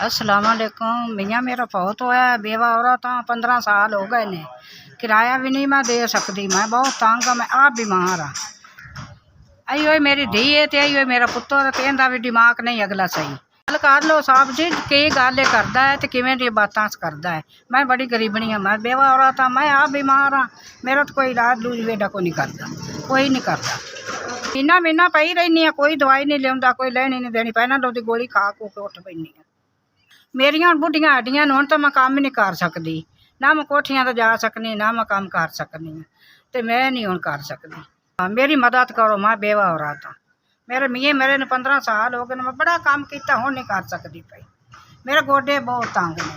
अस्सलाम वालेकुम। मियाँ मेरा फौत होया, बेवा औरत 15 साल हो गए ने, किराया भी नहीं मैं दे सकती, मैं बहुत तंग हाँ, मैं आप बीमार हाँ। अयो मेरी धी है तो अयो मेरा पुत्र है, कहता भी दिमाग नहीं अगला सही। गल कर लो साहब जी, की गल करता है तो किवें दी बातां करता है। मैं बड़ी गरीबनी हाँ, मैं बेवा औरत हाँ, मैं आप बीमार हाँ, मेरा तो कोई इलाज लूज वेडा को नहीं करता, कोई नहीं करता। महीना महीना पई रहनी है, कोई दवाई नहीं लिया, कोई लेनी नहीं देनी, पैनल की गोली खा खू के उठ पैनी है। मेरिया हुण बुढ़ियां हड्डियां ने, हुण तो मैं काम ही नहीं कर सकती, ना मैं कोठियां ते जा सकनी, ना मैं काम कर सकनी, तो मैं नहीं हुण कर सकती। मेरी मदद करो, मैं बेवा औरत हाँ। मेरे मियाँ मेरे ने 15 साल हो गए, मैं बड़ा काम किया, हुण नहीं कर सकती पई, मेरे गोडे बहुत तंग ने।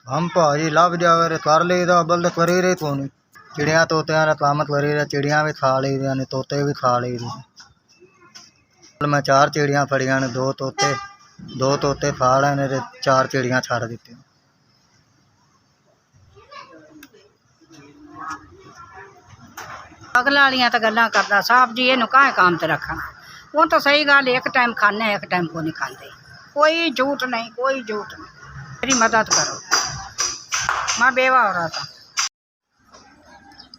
हम भाजी लभ जावे कर लीदा, बल्द करी रही तू नहीं। चिड़िया तोतिया का काम करी रहा, चिड़िया भी खा ली ने, तोते भी खा ली। मैं 4 चिड़िया फड़िया ने, 2 तोते खा ले ने, 4 चिड़िया छड़ दी। अगला वालियां तो गल्लां करदा, साहब जी इनू काहे काम ते रखना। वो तो सही गल, एक टाइम खाने एक टाइम को नहीं खाते, कोई झूठ नहीं, कोई झूठ नहीं। मेरी मदद करो, मैं बेवा औरत हाँ।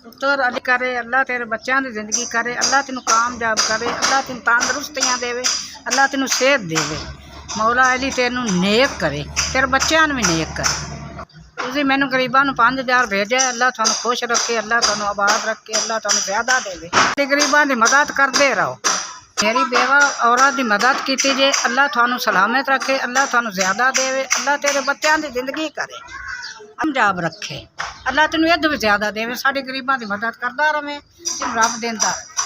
पुत्र अली करे, अल्लाह तेरे बच्चों की जिंदगी करे, अल्लाह तेन कामयाब करे, अल्लाह तेन तंदरुस्तियाँ देवे, अल्लाह तेन सेहत देवे, मौला अली तेन नेक करे, तेरे बच्चों भी नेक करे। तुसीं मैनू गरीबां नूं 5000 भेजा, अल्लाह तुहानूं खुश रखे, अल्लाह तुहानूं आबाद रखे, अल्लाह तुहानूं ज़्यादा देवे। गरीबां दी मदद करते रहो। मेरी बेवा औरत की मदद की जे, अल्लाह तुहानूं सलामत रखे, अल्लाह तुहानूं ज़्यादा देवे, अल्लाह तेरे बच्चों की जिंदगी करे, कामयाब रखे, अल्लाह तेनू इद भी ज़्यादा देवे, साडे गरीबां की मदद करता रहे, रब देंदा रहे।